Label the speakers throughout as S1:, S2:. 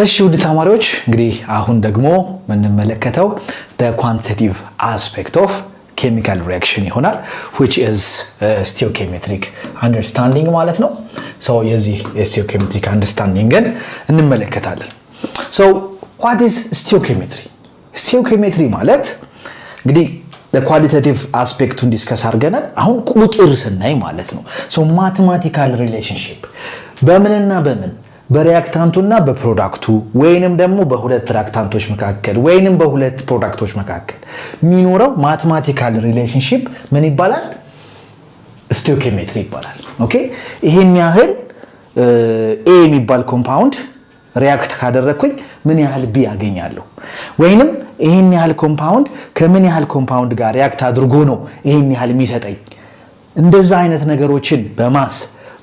S1: እሺ ውድ ተማሪዎች እንግዲህ አሁን ደግሞ የምንመለከተው the quantitative aspect of chemical reaction ይሆናል which is stoichiometric understanding ማለት ነው። so የዚህ stoichiometric understandingን እንመለከታለን። so what is stoichiometry? stoichiometry ማለት እንግዲህ the qualitative aspect ዲስከስ አድርገናል። አሁን ቁጥር ስናይ ማለት ነው so mathematical relationship በምንና በምን በሪአክታንቱና በፕሮዳክቱ ወይንም ደግሞ በሁለት ሪአክታንቶች መካከል ወይንም በሁለት ፕሮዳክቶች መካከል የሚኖረው ማቴማቲካል ሪሌሽንሺፕ ምን ይባላል? ስቶይኪዮሜትሪ ይባላል። ኦኬ ይሄን ያህል ኤ የሚባል ኮምፓውንድ ሪአክት ካደረኩኝ ምን ያህል ቢ ያገኛለሁ ወይንም ይሄን ያህል ኮምፓውንድ ከምን ያህል ኮምፓውንድ ጋር ሪአክት አድርጎ ነው ይሄን ያህል የሚሰጠኝ። እንደዛ አይነት ነገሮችን በማስ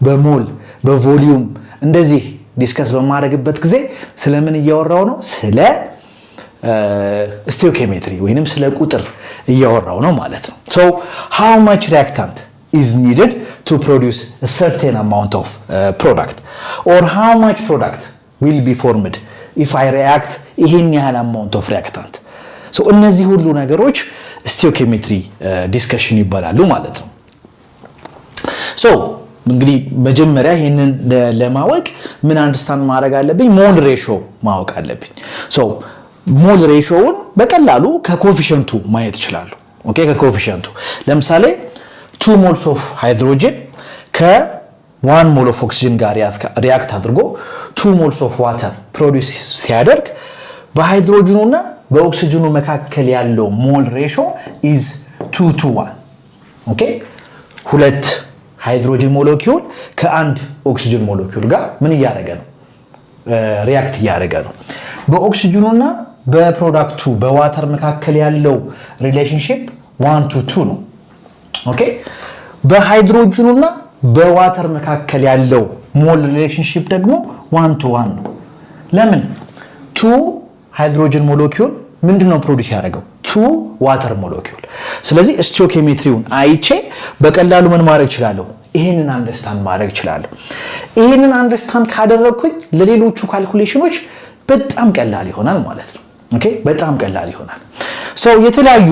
S1: በሞል በቮሊዩም እንደዚህ ዲስከስ በማድረግበት ጊዜ ስለምን እያወራው ነው? ስለ ስቶይኪዮሜትሪ ወይንም ስለ ቁጥር እያወራው ነው ማለት ነው። so how much reactant is needed to produce a certain amount of product or how much product will be formed if I react ይሄን ያህል amount of reactant so እነዚህ ሁሉ ነገሮች ስቶይኪዮሜትሪ ዲስከሽን ይባላሉ ማለት ነው። so እንግዲህ መጀመሪያ ይሄንን ለማወቅ ምን አንደርስታንድ ማድረግ አለብኝ? ሞል ሬሾ ማወቅ አለብኝ። ሶ ሞል ሬሾውን በቀላሉ ከኮኤፊሺየንቱ ማየት ይችላሉ። ኦኬ ከኮኤፊሺየንቱ ለምሳሌ 2 ሞልስ ኦፍ ሃይድሮጅን ከ1 ሞል ኦፍ ኦክሲጅን ጋር ሪአክት አድርጎ 2 ሞልስ ኦፍ ዋተር ፕሮዲዩስ ሲያደርግ በሃይድሮጅኑና በኦክሲጅኑ መካከል ያለው ሞል ሬሾ ኢዝ 2 to 1 ኦኬ ሁለት ሃይድሮጅን ሞለኪውል ከአንድ ኦክሲጅን ሞለኪውል ጋር ምን እያደረገ ነው? ሪአክት እያደረገ ነው። በኦክሲጅኑና በፕሮዳክቱ በዋተር መካከል ያለው ሪሌሽንሺፕ 1 to 2 ነው። ኦኬ በሃይድሮጅኑና በዋተር መካከል ያለው ሞል ሪሌሽንሺፕ ደግሞ 1 to 1 ነው። ለምን? 2 ሃይድሮጅን ሞለኪውል ምንድነው ፕሮዲዩስ ያደረገው? 2 ዋተር ሞለኪውል። ስለዚህ ስቶይኪዮሜትሪውን አይቼ በቀላሉ ምን ማድረግ እችላለሁ? ይሄንን አንደርስታንድ ማድረግ እችላለሁ። ይሄንን አንደርስታንድ ካደረኩኝ ለሌሎቹ ካልኩሌሽኖች በጣም ቀላል ይሆናል ማለት ነው። ኦኬ በጣም ቀላል ይሆናል። ሶ የተለያዩ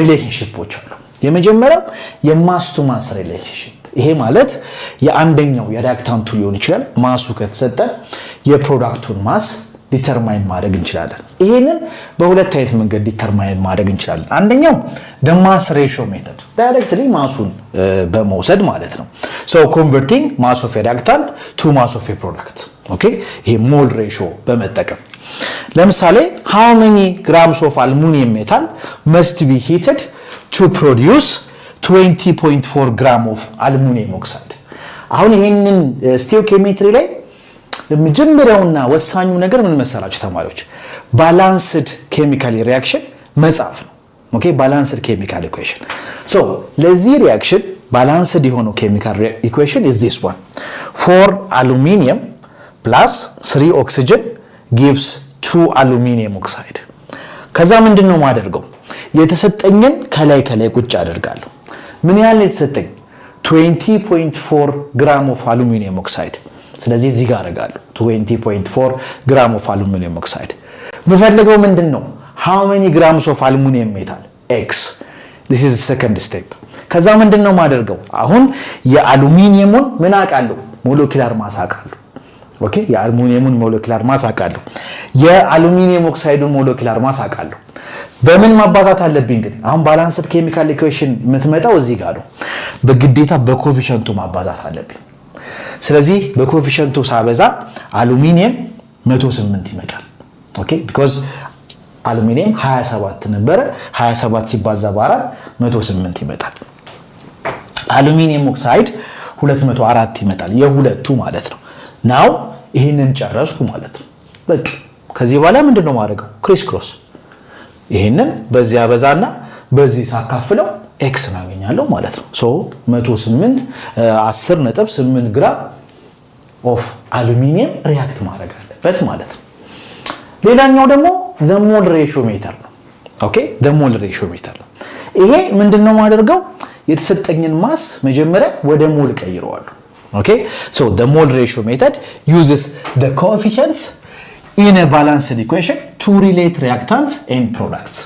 S1: ሪሌሽንሺፖች አሉ። የመጀመሪያው የማስ ቱ ማስ ሪሌሽንሺፕ። ይሄ ማለት የአንደኛው የሪአክታንቱ ሊሆን ይችላል ማሱ ከተሰጠ የፕሮዳክቱን ማስ ዲተርማይን ማድረግ እንችላለን። ይሄንን በሁለት አይነት መንገድ ዲተርማይን ማድረግ እንችላለን። አንደኛው the mass ratio method ዳይሬክትሊ ማሱን በመውሰድ ማለት ነው። so converting mass of a reactant to mass of a product ኦኬ ይሄ ሞል ሬሾ በመጠቀም ለምሳሌ how many grams of aluminum metal must be heated to produce 20.4 gram of aluminum oxide አሁን ይሄንን ስቶይኪዮሜትሪ ላይ መጀመሪያውና ወሳኙ ነገር ምን መሰላችሁ ተማሪዎች? ባላንስድ ኬሚካል ሪአክሽን መጻፍ ነው። ኦኬ ባላንስድ ኬሚካል ኢኩዌሽን ሶ ለዚህ ሪአክሽን ባላንስድ የሆነው ኬሚካል ኢኩዌሽን is this one 4 aluminum plus 3 oxygen gives 2 aluminum oxide ከዛ ምንድነው ማደርገው? የተሰጠኝን ከላይ ቁጭ አደርጋለሁ። ምን ያህል የተሰጠኝ? 20.4 gram of aluminum oxide ስለዚህ እዚህ ጋር አደርጋለሁ 20.4 gram of aluminum oxide የምፈልገው ምንድነው? how many grams of aluminum metal x this is the second step ከዛ ምንድነው ማደርገው? አሁን የአሉሚኒየሙን ምን አውቃለሁ? ሞለኪውላር ማስ አውቃለሁ። ኦኬ የአሉሚኒየሙን ሞለኪውላር ማስ አውቃለሁ። የአሉሚኒየም ኦክሳይዱን ሞለኪውላር ማስ አውቃለሁ። በምን ማባዛት አለብኝ ግን? አሁን ባላንስድ ኬሚካል ኢኩዌሽን የምትመጣው እዚህ ጋር ነው። በግዴታ በኮኤፊሺየንቱ ማባዛት አለብኝ። ስለዚህ በኮኤፊሺየንቱ ሳበዛ አሉሚኒየም 108 ይመጣል። ኦኬ because አሉሚኒየም 27 ነበረ 27 ሲባዛ በ4 108 ይመጣል። አሉሚኒየም ኦክሳይድ 204 ይመጣል የሁለቱ ማለት ነው። ናው ይሄንን ጨረስኩ ማለት ነው። በቃ ከዚህ በኋላ ምንድነው ማድረገው? ክሪስ ክሮስ ይሄንን በዚህ አበዛና በዚህ ሳካፍለው ኤክስ እናገኛለሁ ማለት ነው። ሶ 108 10.8 ግራም ኦፍ አሉሚኒየም ሪአክት ማድረግ አለበት ማለት ነው። ሌላኛው ደግሞ the mole ratio meter ነው። ኦኬ the mole ratio meter ነው። ይሄ ምንድነው ማደርገው? የተሰጠኝን ማስ መጀመሪያ ወደ ሞል ቀይረዋለሁ። Okay, so the mole ratio method uses the coefficients in a balanced equation to relate reactants and products.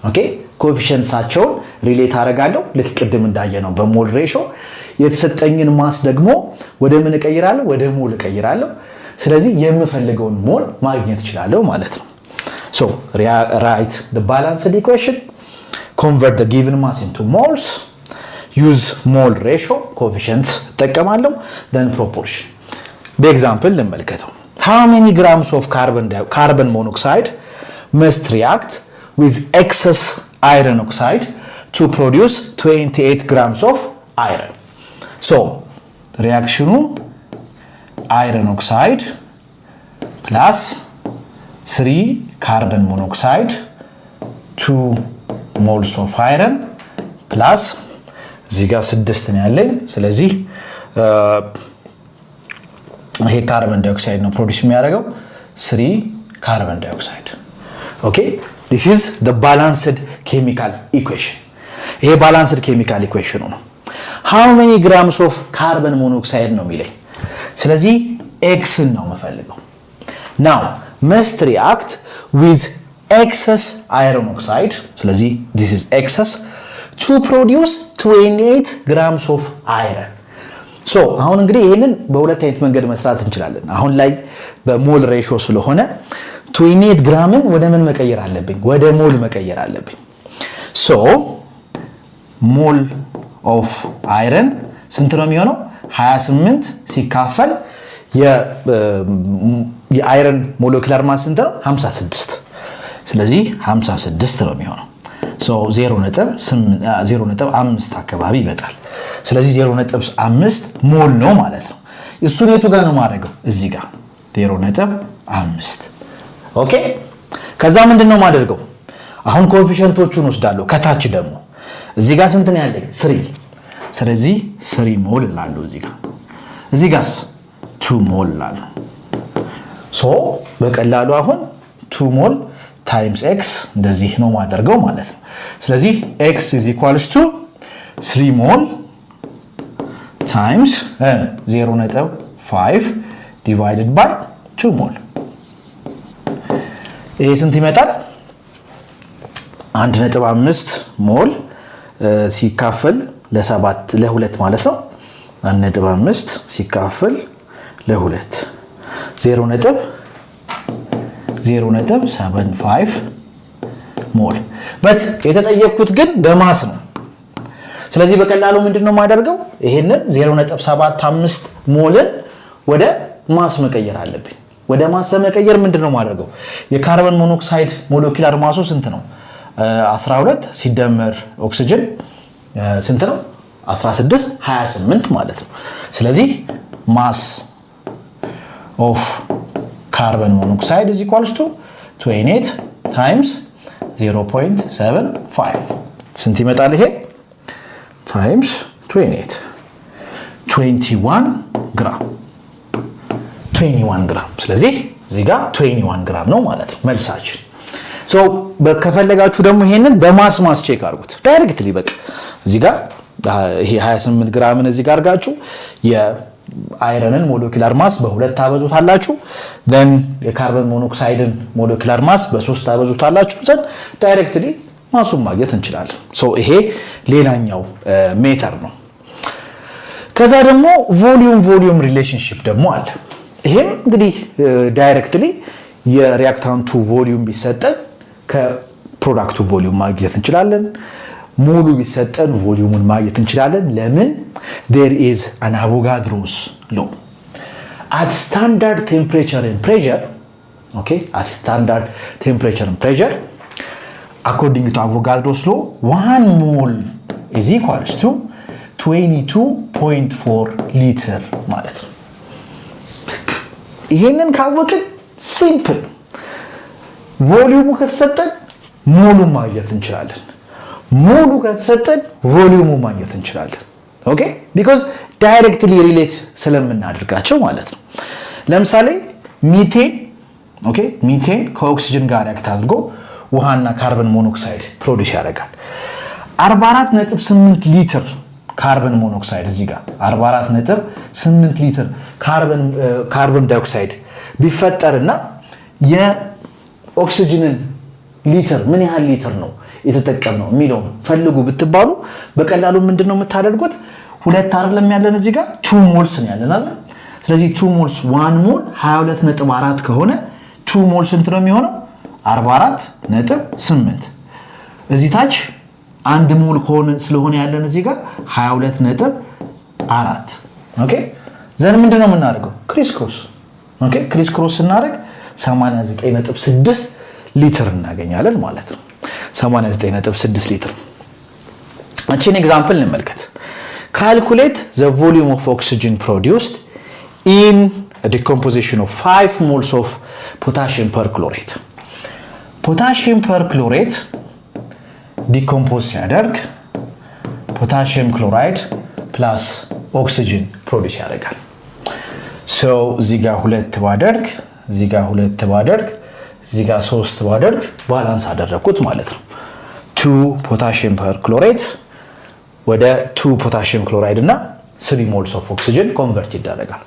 S1: Okay, coefficients አቸውን ሪሌት አደርጋለሁ ልክ ቅድም እንዳየነው በሞል ሬሽዮ የተሰጠኝን ማስ ደግሞ ወደ ምን እቀይራለሁ ወደ ሞል እቀይራለሁ ስለዚህ የምፈልገውን ሞል ማግኘት እችላለሁ ማለት ነው so write the balanced equation convert the given mass into moles use mole ratio coefficients ተጠቀማለሁ then proportion በኤግዛምፕል እንመልከተው how many grams of carbon monoxide must react with excess iron oxide to produce 28 grams of iron so reaction iron oxide plus 3 carbon monoxide 2 moles of iron plus እዚህ ጋር 6 ነው ያለኝ ስለዚህ ይሄ ካርበን ዳይኦክሳይድ ነው ፕሮዲዩስ የሚያደርገው 3 ካርበን ዳይኦክሳይድ ኦኬ this is the balanced chemical equation ይሄ balanced chemical equation ነው how many grams of carbon monoxide ነው የሚለኝ ስለዚህ x ነው የምፈልገው now must react with excess iron oxide ስለዚህ this is excess to produce 28 grams of iron so አሁን እንግዲህ ይሄንን በሁለት አይነት መንገድ መስራት እንችላለን አሁን ላይ በሞል ሬሽዮ ስለሆነ 28 ግራምን ወደ ምን መቀየር አለብኝ ወደ ሞል መቀየር አለብኝ so mole of iron ስንት ነው የሚሆነው 28 ሲካፈል የአይረን ሞለኪውላር ማስ ስንት ነው 56 ስለዚህ 56 ነው የሚሆነው so 0.5 አካባቢ ይመጣል ስለዚህ 0.5 ሞል ነው ማለት ነው እሱን የቱ ጋር ነው ማድረገው እዚህ ጋር 0.5 ኦኬ ከዛ ምንድነው ማደርገው አሁን ኮኤፊሺየንቶቹን ወስዳለሁ ከታች ደግሞ እዚህ ጋር ስንት ነው ያለኝ 3 ስለዚህ 3 ሞል ላለው እዚህ ጋርስ 2 ሞል ላለው ሶ በቀላሉ አሁን 2 ሞል times x እንደዚህ ነው ማደርገው ማለት ነው ስለዚህ x = 3 ሞል times 0.5 divided by 2 ሞል ይሄ ስንት ይመጣል 1.5 ሞል ሲካፈል ለ7 ለ2 ማለት ነው 1.5 ሲካፈል ለ2 0.75 ሞል በት የተጠየቅኩት ግን በማስ ነው ስለዚህ በቀላሉ ምንድነው ማደርገው ይሄንን 0.75 ሞልን ወደ ማስ መቀየር አለብኝ ወደ ማስ መቀየር ምንድነው ማደርገው የካርበን ሞኖክሳይድ ሞለኪውላር ማሱ ስንት ነው 12 ሲደመር ኦክሲጅን ስንት ነው 16 28 ማለት ነው ስለዚህ ማስ ኦፍ carbon monoxide is equals to 28 times 0.75 ስንት ይመጣል ይሄ times 28 21 ግራም ስለዚህ እዚህ ጋር 21 ግራም ነው ማለት ነው መልሳችን ሶ በከፈለጋችሁ ደግሞ ይሄንን በማስ ቼክ አድርጉት ዳይሬክትሊ በቃ እዚህ ጋር ይሄ 28 ግራምን እዚህ ጋር አድርጋችሁ የአይረንን ሞለኪውላር ማስ በ2 ታበዙታላችሁ then የካርበን ሞኖክሳይድን ሞለኪውላር ማስ በ3 ታበዙታላችሁ then ዳይሬክትሊ ማሱን ማግኘት እንችላለን ሶ ይሄ ሌላኛው ሜተር ነው ከዛ ደግሞ ቮሊዩም ሪሌሽንሺፕ ደግሞ አለ ይሄም እንግዲህ ዳይሬክትሊ የሪአክታንቱ ቮሊዩም ቢሰጠን ከፕሮዳክቱ ቮሊዩም ማግኘት እንችላለን ሙሉ ቢሰጠን ቮሊዩሙን ማግኘት እንችላለን ለምን there is an Avogadro's law at standard temperature and pressure okay at standard temperature and pressure according to Avogadro's law 1 mole is equals to 22.4 liter ማለት ነው ይሄንን ካወቅን ሲምፕል ቮሊዩሙ ከተሰጠን ሞሉ ማግኘት እንችላለን ሞሉ ከተሰጠን ቮሊዩሙ ማግኘት እንችላለን ኦኬ because directly relate ስለምናደርጋቸው ማለት ነው ለምሳሌ ሚቴን ኦኬ ሚቴን ከኦክሲጅን ጋር ሪአክት አድርጎ ውሃና ካርበን ሞኖክሳይድ ፕሮዲዩስ ያደርጋል 44.8 ሊትር ካርበን ሞኖክሳይድ እዚህ ጋር 44.8 ሊትር ካርበን ዳይኦክሳይድ ቢፈጠርና የኦክሲጅንን ሊትር ምን ያህል ሊትር ነው የተጠቀምነው የሚለው ፈልጉ ብትባሉ በቀላሉ ምንድነው የምታደርጉት? ሁለት አይደለም ያለን እዚህ ጋር 2 ሞልስ ነው ያለን አይደል? ስለዚህ 2 ሞልስ 1 ሞል 22.4 ከሆነ 2 ሞል ስንት ነው የሚሆነው? 44.8 እዚህ ታች 1 ሞል ስለሆነ ያለን እዚህ ጋር 22.4 ኦኬ። ዘን ምንድነው የምናደርገው? ክሪስ ክሮስ ኦኬ። ክሪስ ክሮስ ስናደርግ 89.6 ሊትር እናገኛለን ማለት ነው። 89.6 ሊትር። እቺን ኤግዛምፕል እንመልከት። ካልኩሌት ዘ ቮሊዩም ኦፍ ኦክሲጅን ፕሮዲውስድ ኢን ዲኮምፖዚሽን ኦፍ 5 ሞልስ ኦፍ ፖታሺየም ፐርክሎሬት። ፖታሺየም ፐርክሎሬት ዲኮምፖዝ ሲያደርግ ፖታሺየም ክሎራይድ ፕላስ ኦክሲጅን ፕሮዲውስ ያደርጋል። ሶ እዚህ ጋር 2 ባደርግ እዚህ ጋር 2 ባደርግ እዚህ ጋር 3 ባደርግ ባላንስ አደረኩት ማለት ነው። 2 ፖታሺየም ፐርክሎሬት ወደ 2 ፖታሺየም ክሎራይድ እና 3 ሞልስ ኦፍ ኦክሲጅን ኮንቨርት ይደረጋል።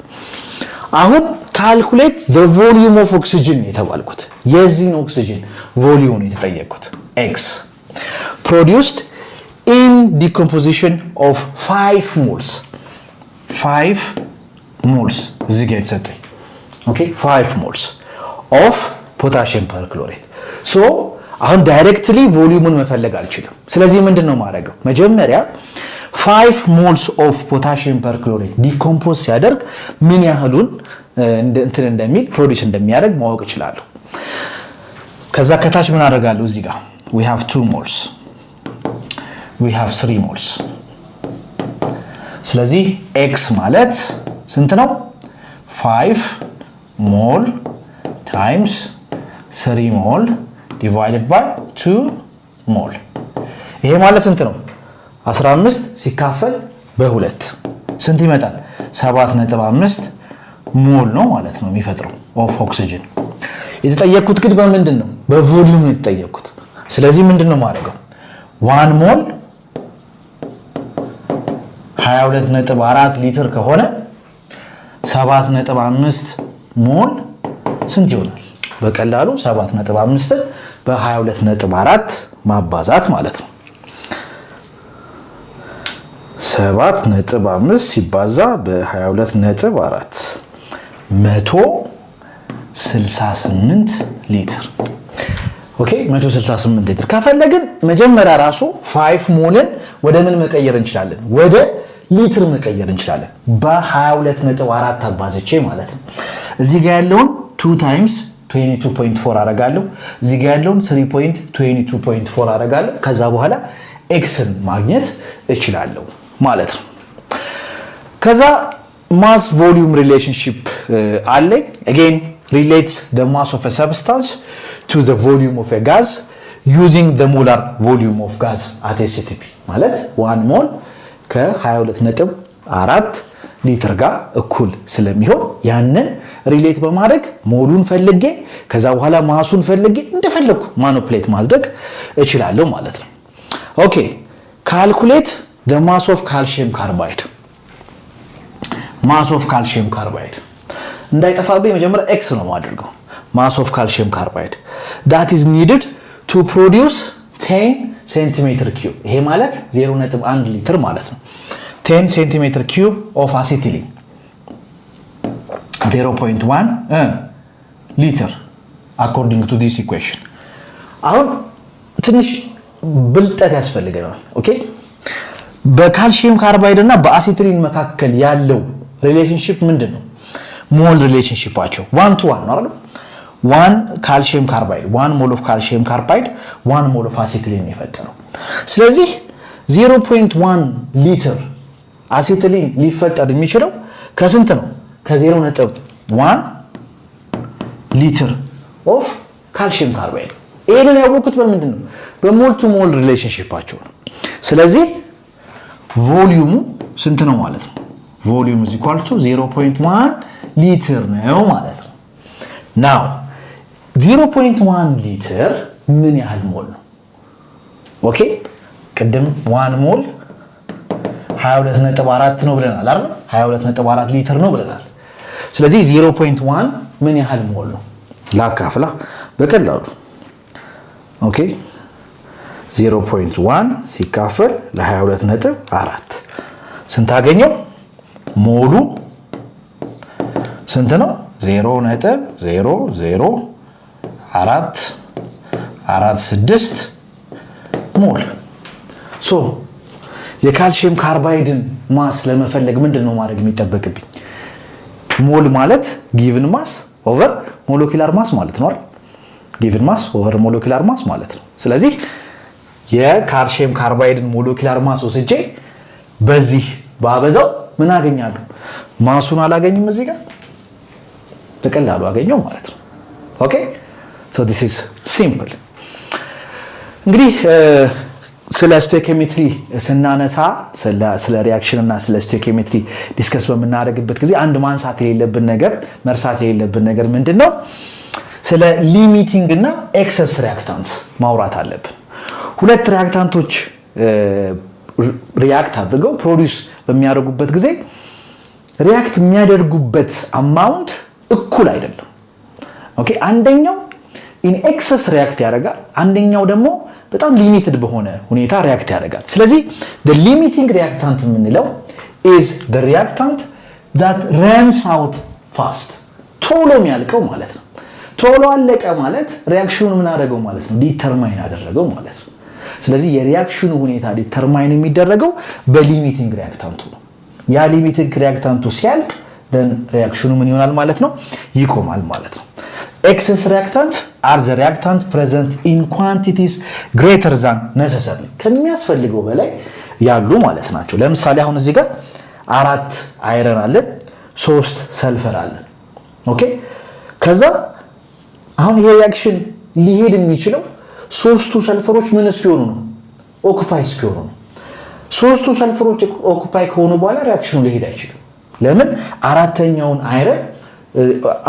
S1: አሁን ካልኩሌት ዘ ቮሊዩም ኦፍ ኦክሲጅን የተባልኩት የዚህን ኦክሲጅን ቮሊዩም የተጠየቅኩት ኤክስ produced in decomposition of 5 moles 5 moles እዚህ ጋር የተሰጠኝ ኦኬ 5 moles of potassium perchlorate ሶ አሁን ዳይሬክትሊ ቮሊዩሙን መፈለግ አልችልም። ስለዚህ ምንድነው ማድረገው? መጀመሪያ 5 moles of potassium perchlorate ዲኮምፖዝ ሲያደርግ ምን ያህሉን እንትን እንደሚል ፕሮዲዩስ እንደሚያደርግ ማወቅ እችላለሁ። ከዛ ከታች ምን አደርጋለሁ? እዚህ ጋር we have 2 moles we have 3 moles ስለዚህ x ማለት ስንት ነው? 5 mole times 3 mole divided by 2 mole ይሄ ማለት ስንት ነው? 15 ሲካፈል በ2 ስንት ይመጣል? 7.5 ሞል ነው ማለት ነው የሚፈጥረው ኦፍ ኦክሲጅን። የተጠየቅኩት ግን በምንድን ነው? በቮሊዩም የተጠየቅኩት። ስለዚህ ምንድነው ማድረገው? 1 ሞል 22.4 ሊትር ከሆነ 7.5 ሞል ስንት ይሆናል? በቀላሉ 7.5 በ22.4 ማባዛት ማለት ነው። 7.5 ሲባዛ በ22.4 168 ሊትር ኦኬ 168 ሊትር። ከፈለግን መጀመሪያ ራሱ 5 ሞልን ወደ ምን መቀየር እንችላለን? ወደ ሊትር መቀየር እንችላለን። በ22.4 አባዝቼ ማለት ነው። እዚህ ጋር ያለውን 2 ታይምስ 22.4 አረጋለሁ። እዚህ ጋር ያለውን 3.22.4 አረጋለሁ። ከዛ በኋላ ኤክስን ማግኘት እችላለሁ ማለት ነው። ከዛ ማስ ቮሊዩም ሪሌሽንሺፕ አለኝ። again relates the mass of a substance to the volume of a gas using the molar volume of gas at STP ማለት 1 ሞል ከ22.4 ሊትር ጋር እኩል ስለሚሆን ያንን ሪሌት በማድረግ ሞሉን ፈልጌ ከዛ በኋላ ማሱን ፈልጌ እንደፈለኩ ማኒፑሌት ማድረግ እችላለሁ ማለት ነው። ኦኬ ካልኩሌት the mass of calcium carbide mass of calcium carbide እንዳይጠፋብኝ መጀመሪያ x ነው ማድረገው። mass of calcium carbide that is needed to produce 10 centimeter cube ይሄ ማለት 0.1 ሊትር ማለት ነው። 10 centimeter cube of acetylene 0.1 ሊትር according to this equation። አሁን ትንሽ ብልጠት ያስፈልገናል። ኦኬ በካልሲየም ካርባይድ እና በአሲትሊን መካከል ያለው ሪሌሽንሺፕ ምንድነው? ሞል ሪሌሽንሺፓቸው 1 to 1 ነው አይደል? 1 ካልሲየም ካርባይድ 1 ሞል ኦፍ ካልሲየም ካርባይድ 1 ሞል ኦፍ አሲትሊን የፈጠረው። ስለዚህ 0.1 ሊትር አሲትሊን ሊፈጠር የሚችለው ከስንት ነው? ከ0.1 ሊትር ኦፍ ካልሲየም ካርባይድ። ይሄንን ያወቁት በምንድነው? በሞል ቱ ሞል ሪሌሽንሺፓቸው ነው። ስለዚህ ቮሊዩሙ ስንት ነው ማለት ነው? ቮሊዩም is equal to 0.1 ሊትር ነው ማለት ነው። ናው 0.1 ሊትር ምን ያህል ሞል ነው? ኦኬ ቅድም 1 ሞል 22.4 ነው ብለናል አይደል? 22.4 ሊትር ነው ብለናል። ስለዚህ 0.1 ምን ያህል ሞል ነው? ላካፍላ በቀላሉ ኦኬ 0.1 ሲካፈል ለ22.4 ስንት አገኘው? ሞሉ ስንት ነው? 0.00446 ሞል። ሶ የካልሲየም ካርባይድን ማስ ለመፈለግ ምንድነው ማድረግ የሚጠበቅብኝ? ሞል ማለት ጊቭን ማስ ኦቨር ሞለኪውላር ማስ ማለት ነው አይደል? ጊቭን ማስ ኦቨር ሞለኪውላር ማስ ማለት ነው። ስለዚህ የካልሲየም ካርባይድን ሞለኪውላር ማስ ወስጄ በዚህ ባበዛው ምን አገኛለሁ? ማሱን አላገኝም እዚህ ጋር በቀላሉ አገኘው ማለት ነው። ኦኬ ሶ ዲስ ኢዝ ሲምፕል። እንግዲህ ስለ ስቶይኪዮሜትሪ ስናነሳ ስለ ሪአክሽን እና ስለ ስቶይኪዮሜትሪ ዲስከስ በምናደርግበት ጊዜ አንድ ማንሳት የሌለብን ነገር መርሳት የሌለብን ነገር ምንድነው? ስለ ሊሚቲንግ እና ኤክሰስ ሪአክታንትስ ማውራት አለብን። ሁለት ሪአክታንቶች ሪአክት አድርገው ፕሮዲውስ በሚያደርጉበት ጊዜ ሪአክት የሚያደርጉበት አማውንት እኩል አይደለም። ኦኬ አንደኛው ኢን ኤክሰስ ሪአክት ያደርጋል፣ አንደኛው ደግሞ በጣም ሊሚትድ በሆነ ሁኔታ ሪአክት ያደርጋል። ስለዚህ the limiting reactant የምንለው is the reactant that runs out fast ቶሎ የሚያልቀው ማለት ነው። ቶሎ አለቀ ማለት ሪአክሽኑን ምን አደረገው ማለት ነው? ዲተርማይን አደረገው ማለት ነው። ስለዚህ የሪአክሽኑ ሁኔታ ዲተርማይን የሚደረገው በሊሚቲንግ ሪአክታንቱ ነው። ያ ሊሚቲንግ ሪአክታንቱ ሲያልቅ then ሪአክሽኑ ምን ይሆናል ማለት ነው? ይቆማል ማለት ነው። Excess reactants are the reactants present in quantities greater than necessary ከሚያስፈልገው በላይ ያሉ ማለት ናቸው። ለምሳሌ አሁን እዚህ ጋር 4 አይረን አለን፣ 3 ሰልፈር አለን። ኦኬ ከዛ አሁን ይሄ ሪአክሽን ሊሄድ የሚችለው ሶስቱ ሰልፈሮች ምን ሲሆኑ ነው? ኦኩፓይ ሲሆኑ ነው። ሶስቱ ሰልፈሮች ኦኩፓይ ከሆኑ በኋላ ሪአክሽኑ ሊሄድ አይችልም። ለምን? አራተኛውን አይረን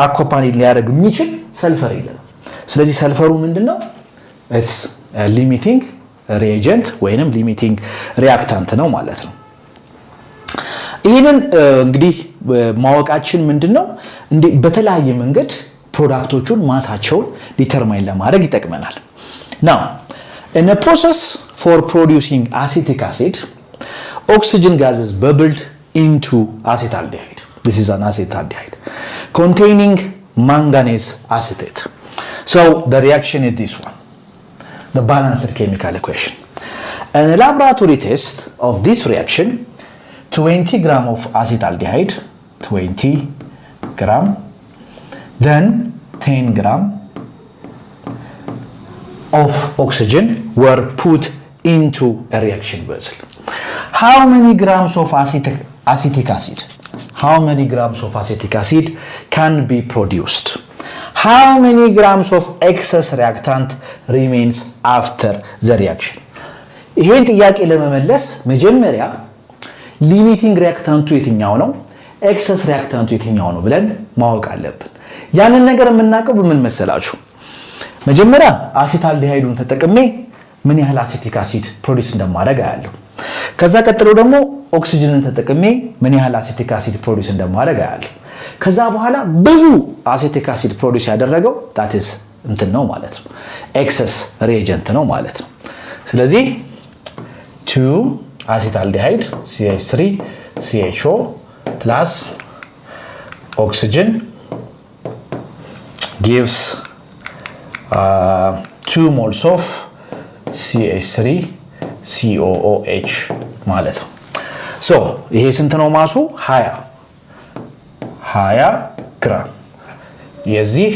S1: አኮፓኒ ሊያደርግ የሚችል ሰልፈር የለም። ስለዚህ ሰልፈሩ ምንድነው? ኢትስ ሊሚቲንግ ሪኤጀንት ወይንም ሊሚቲንግ ሪአክታንት ነው ማለት ነው። ይህንን እንግዲህ ማወቃችን ምንድነው በተለያየ መንገድ ፕሮዳክቶቹን ማሳቸውን ዲተርማይን ለማድረግ ይጠቅመናል። ናው in a process for producing acetic acid, oxygen gases bubbled into acetaldehyde. This is an acetaldehyde containing manganese acetate. So the reaction is this one, the balanced chemical equation. In a laboratory test of this reaction, 20 gram of acetaldehyde, 20 gram, then 10 gram of oxygen were put into a reaction vessel. How many grams of acetic acid? How many grams of acetic acid can be produced? How many grams of excess reactant remains after the reaction? ይሄን ጥያቄ ለመመለስ መጀመሪያ ሊሚቲንግ ሪአክታንቱ የትኛው ነው፣ ኤክሰስ ሪአክታንቱ የትኛው ነው ብለን ማወቅ አለብን። ያንን ነገር የምናውቀው በምን መሰላችሁ? መጀመሪያ አሲታልዲሃይዱን ተጠቅሜ ምን ያህል አሲቲክ አሲድ ፕሮዲዩስ እንደማደርግ አያለሁ። ከዛ ቀጥሎ ደግሞ ኦክሲጅንን ተጠቅሜ ምን ያህል አሲቲክ አሲድ ፕሮዲዩስ እንደማደርግ አያለሁ። ከዛ በኋላ ብዙ አሲቲክ አሲድ ፕሮዲዩስ ያደረገው that is እንትን ነው ማለት ነው፣ ኤክሰስ ሪኤጀንት ነው ማለት ነው። ስለዚህ 2 አሲታልዲሃይድ CH3 CHO plus oxygen gives 2 moles of CH3 COOH ማለት ነው። ሶ ይሄ ስንት ነው ማሱ? 20 ግራም። የዚህ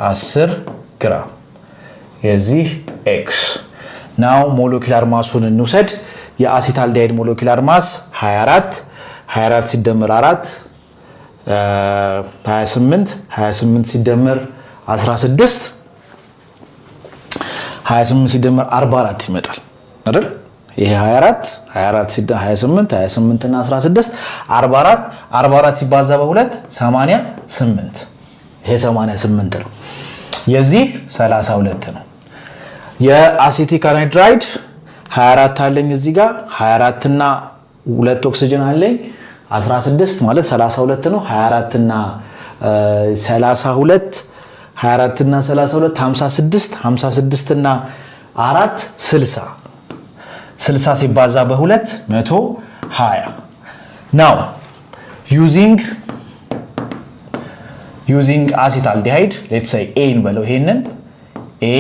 S1: 10 ግራም፣ የዚህ ኤክስ። ናው ሞለኪውላር ማሱን እንውሰድ። የአሲታልዲሃይድ ሞለኪውላር ማስ 24 ሲደመር 4 28 ሲደመር 16 28 ሲደመር 44 ይመጣል አይደል? ይሄ 24 ሲደመር 28 እና 16 44 ሲባዛ በ2 88። ይሄ 88 ነው። የዚህ 32 ነው። የአሲቲክ አንሃይድራይድ 24 አለኝ እዚህ ጋር 24 እና ሁለት ኦክሲጅን አለኝ 16 ማለት 32 ነው 24 እና 32 24 እና 32 56 እና 4 60 60 ሲባዛ በ2 120 now using acetaldehyde let's say a እንበለው ይሄንን a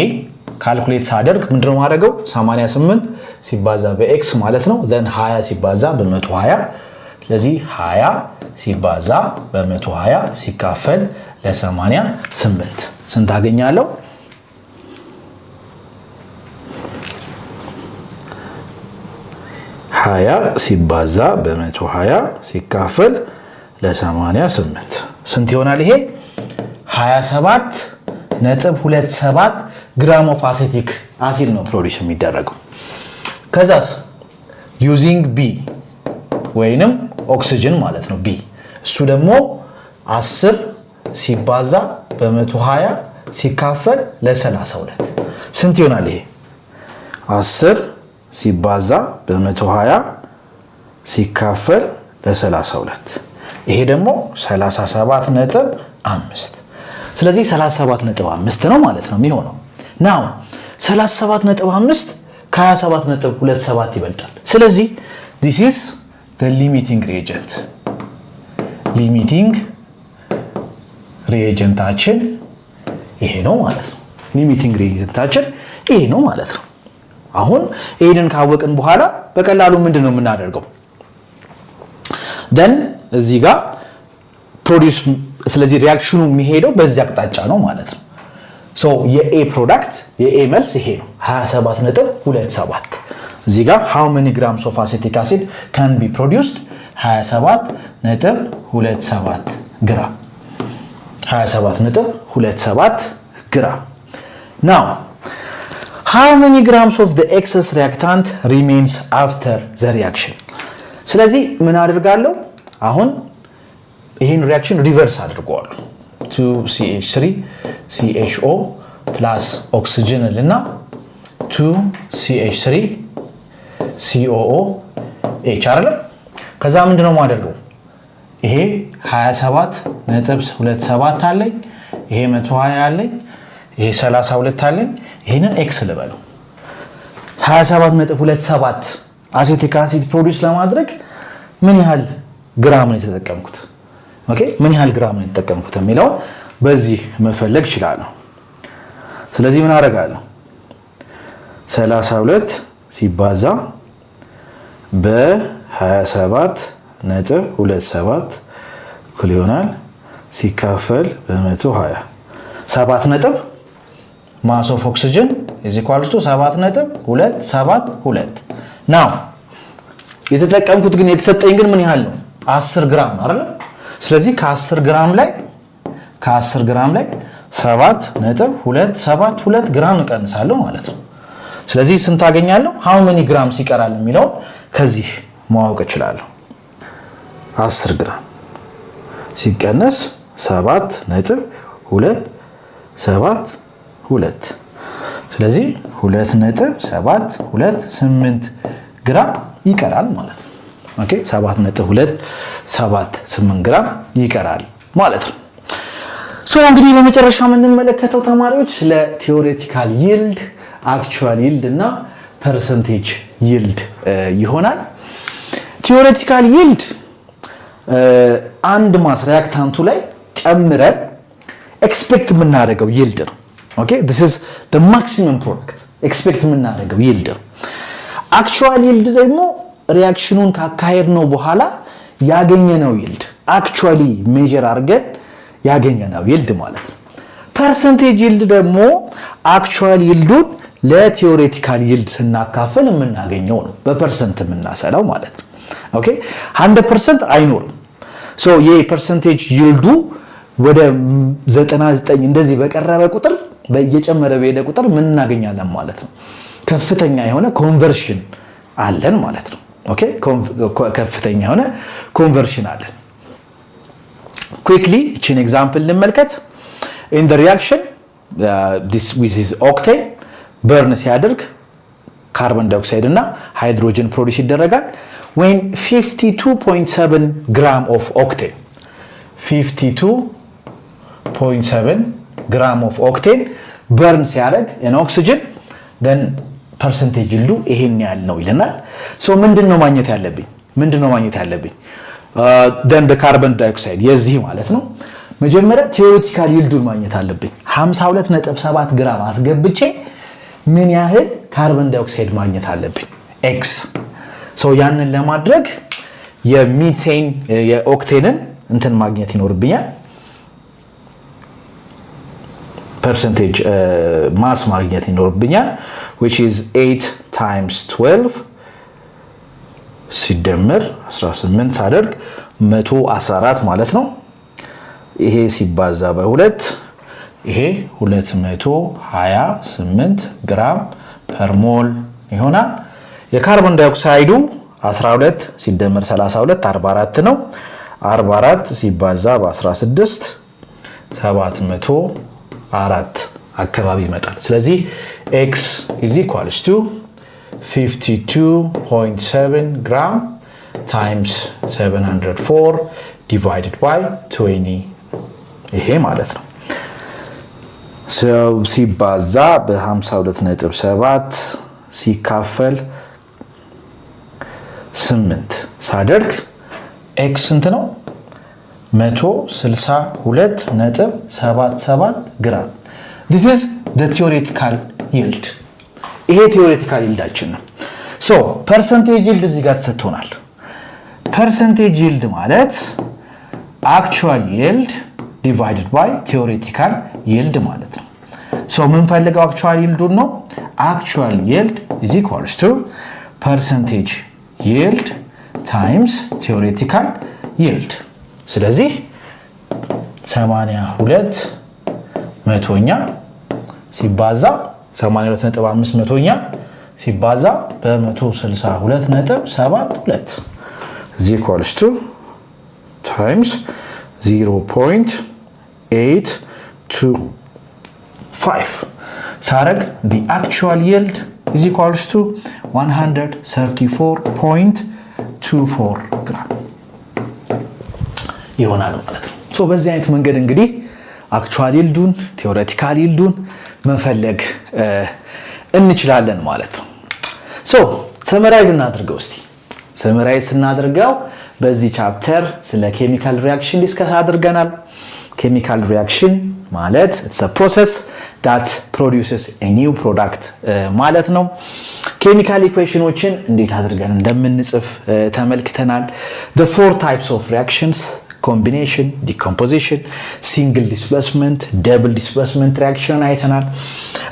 S1: ካልኩሌት ሳደርግ ምንድነው ማድረገው 88 ሲባዛ በx ማለት ነው then 20 ሲባዛ በ120 ስለዚህ 20 ሲባዛ በ120 ሲካፈል ለ88 ስንት አገኛለሁ 20 ሲባዛ በ120 ሲካፈል ለ88 ስንት ይሆናል ይሄ 27.27 ግራም ኦፍ አሴቲክ አሲድ ነው ፕሮዲዩስ የሚደረገው ከዛስ ዩዚንግ ቢ ወይንም ኦክሲጅን ማለት ነው ቢ እሱ ደግሞ 10 ሲባዛ በ120 ሲካፈል ለ32 ስንት ይሆናል ይሄ 10 ሲባዛ በ120 ሲካፈል ለ32 ይሄ ደግሞ 37.5 ስለዚህ 37.5 ነው ማለት ነው የሚሆነው now 37.5 ከ27.27 ይበልጣል ስለዚህ this is the limiting reagentአችን ይሄ ነው ማለት ነው limiting reagentአችን ይሄ ነው ማለት ነው አሁን ይሄንን ካወቅን በኋላ በቀላሉ ምንድነው የምናደርገው then እዚህ ጋር ፕሮዲዩስ ስለዚህ ሪአክሽኑ የሚሄደው በዚህ አቅጣጫ ነው ማለት ነው so የኤ ፕሮዳክት የኤ መልስ ይሄ ነው 27.27 እዚህ ጋር how many grams of acetic acid can be produced 27.27 ግራም 27.27 ግራም now how many grams of the excess reactant remains after the reaction ስለዚህ ምን አደርጋለሁ አሁን ይሄን ሪአክሽን ሪቨርስ አድርጓለሁ 2CH3 CHO plus oxygen እና 2CH3 COOH አይደለም ከዛ ምንድነው ማደርገው ይሄ 27.27 አለኝ ይሄ 120 አለኝ ይሄ 32 አለኝ ይሄንን x ልበለው 27.27 አሴቲክ አሲድ ፕሮዲዩስ ለማድረግ ምን ያህል ግራም ነው የተጠቀምኩት ኦኬ ምን ያህል ግራም ነው የተጠቀምኩት የሚለው በዚህ መፈለግ ይችላል ስለዚህ ምን አደርጋለሁ 32 ሲባዛ በ27.27 እኩል ይሆናል ሲካፈል በ120 7 ነጥብ ማስ ኦፍ ኦክሲጅን is equal to 7.272 now የተጠቀምኩት ግን የተሰጠኝ ግን ምን ያህል ነው 10 ግራም አይደል ስለዚህ ከ10 ግራም ላይ 7.272 ግራም እቀንሳለሁ ማለት ነው ስለዚህ ስንት አገኛለሁ how many grams ይቀራል የሚለው ከዚህ ማወቅ እችላለሁ 10 ግራም ሲቀነስ 7.272 ስለዚህ 2.728 ግራም ይቀራል ማለት ነው ኦኬ 7.278 ግራም ይቀራል ማለት ነው ሶ እንግዲህ በመጨረሻ የምንመለከተው ተማሪዎች ስለ ቲዮሬቲካል ይልድ አክቹዋል ይልድ እና ፐርሰንቴጅ ይልድ ይሆናል ቲዮሬቲካል ይልድ አንድ ማስ ሪአክታንቱ ላይ ጨምረን ኤክስፔክት የምናደርገው ይልድ ነው ኦኬ this is the maximum product ኤክስፔክት የምናደርገው ይልድ ነው አክቹዋል ይልድ ደግሞ ሪአክሽኑን ካካሄድነው በኋላ ያገኘነው ይልድ አክቹዋሊ ሜዠር አድርገን ያገኘነው ይልድ ማለት ነው ፐርሰንቴጅ ይልድ ደግሞ አክቹዋል ይልዱን ለቲዮሬቲካል ይልድ ስናካፍል የምናገኘው ነው በፐርሰንት የምናሰላው ማለት ነው ኦኬ 100% አይኖርም ሶ የፐርሰንቴጅ ይልዱ ወደ 99 እንደዚህ በቀረበ ቁጥር በየጨመረ በሄደ ቁጥር ምን እናገኛለን ማለት ነው ከፍተኛ የሆነ ኮንቨርሽን አለን ማለት ነው ኦኬ ከፍተኛ የሆነ ኮንቨርሽን አለን quickly እቺን ኤግዛምፕል እንመልከት in the reaction this with this octane burn ሲያደርግ ካርቦን ዳይኦክሳይድ እና ሃይድሮጅን ፕሮዲዩስ ይደረጋል when 52.7 gram of octane 52.7 gram of octane burn ሲያደርግ in oxygen then percentage yield ይሄን ያህል ነው ይለናል። ሶ ምንድነው ማግኘት ያለብኝ then the carbon dioxide የዚህ ማለት ነው። መጀመሪያ ቴዎሬቲካል ይልዱን ማግኘት አለብኝ 52.7 ግራም አስገብቼ ምን ያህል ካርበን ዳይኦክሳይድ ማግኘት አለብኝ x ሶ ያንን ለማድረግ የሚቴን የኦክቴንን እንትን ማግኘት ይኖርብኛል percentage mass ማግኘት ይኖርብኛል which is 8 times 12 ሲደመር 18 ሳደርግ 114 ማለት ነው። ይሄ ሲባዛ በ2 ይሄ 228 ግራም ፐር ሞል ይሆናል። የካርቦን ዳይኦክሳይዱ 12 ሲደመር 32 44 ነው። 44 ሲባዛ በ16 704 አካባቢ ይመጣል። ስለዚህ x is equals to 52.7 gram times 704 divided by 20 ይሄ ማለት ነው። ሲባዛ በ52.7 ሲካፈል 8 ሳደርግ x ስንት ነው? 162.77 ግራም። this is the theoretical yield ይሄ theoretical yieldአችን ነው። so percentage yield እዚህ ጋር ተሰጥቶናል። percentage yield ማለት actual yield divided by theoretical yield ማለት ነው። so ምን ፈልገው actual yield ነው? actual yield is equals to percentage yield times theoretical yield ስለዚህ 82 መቶኛ ሲባዛ 82.5 መቶኛ ሲባዛ በ162.72 is equals to times 0.825 ሳረግ the actual yield is equals to 134.24 ግራም ይሆናል ማለት ነው። ሶ በዚህ አይነት መንገድ እንግዲህ አክቹዋል ይልዱን ቴዎሬቲካል ይልዱን መፈለግ እንችላለን ማለት ነው። ሶ ሰመራይዝ እናድርገው እስቲ። ሰመራይዝ እናድርገው። በዚህ ቻፕተር ስለ ኬሚካል ሪአክሽን ዲስከስ አድርገናል። ኬሚካል ሪአክሽን ማለት it's a process that produces a new product ማለት ነው። ኬሚካል ኢኩዌሽኖችን እንዴት አድርገን እንደምንጽፍ ተመልክተናል። the four types of reactions combination, decomposition, single displacement, double displacement reaction አይተናል።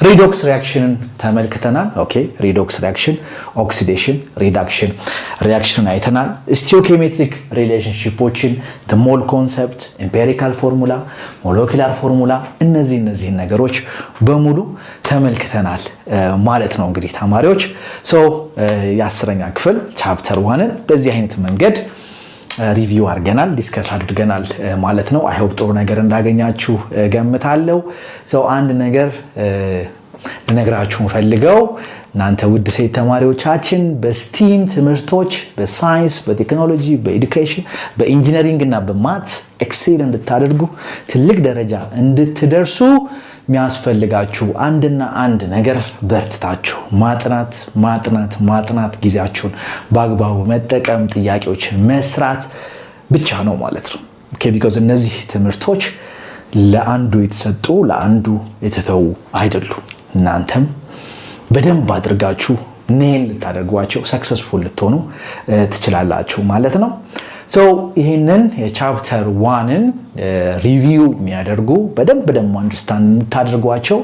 S1: redox reaction ተመልክተናል። ኦኬ redox reaction, oxidation, reduction reaction አይተናል። stoichiometric relationshipዎችን the mole concept, empirical formula, molecular formula እነዚህ ነገሮች በሙሉ ተመልክተናል ማለት ነው። እንግዲህ ተማሪዎች የ10ኛ ክፍል ቻፕተር 1ን በዚህ አይነት መንገድ ሪቪው አድርገናል ዲስከስ አድርገናል ማለት ነው። አይ ሆፕ ጥሩ ነገር እንዳገኛችሁ ገምታለሁ። አንድ ነገር ልነግራችሁ ፈልገው እናንተ ውድ ሴት ተማሪዎቻችን በስቲም ትምህርቶች በሳይንስ በቴክኖሎጂ በኤዱኬሽን በኢንጂነሪንግ እና በማትስ ኤክሴል እንድታደርጉ ትልቅ ደረጃ እንድትደርሱ የሚያስፈልጋችሁ አንድና አንድ ነገር በርትታችሁ ማጥናት ጊዜያችሁን በአግባቡ መጠቀም ጥያቄዎችን መስራት ብቻ ነው ማለት ነው። ቢኮዝ እነዚህ ትምህርቶች ለአንዱ የተሰጡ ለአንዱ የተተዉ አይደሉም። እናንተም በደንብ አድርጋችሁ ኔል ልታደርጓቸው ሰክሰስፉል ልትሆኑ ትችላላችሁ ማለት ነው። ይሄንን የቻፕተር 1ን ሪቪው የሚያደርጉ በደንብ አንደርስታንድ እንድታደርጓቸው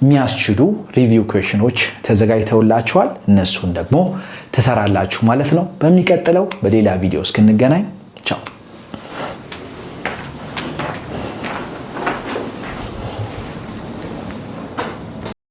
S1: የሚያስችሉ ሪቪው ኩዌሽኖች ተዘጋጅተውላችኋል። እነሱን ደግሞ ትሰራላችሁ ማለት ነው። በሚቀጥለው በሌላ ቪዲዮ እስክንገናኝ ቻው።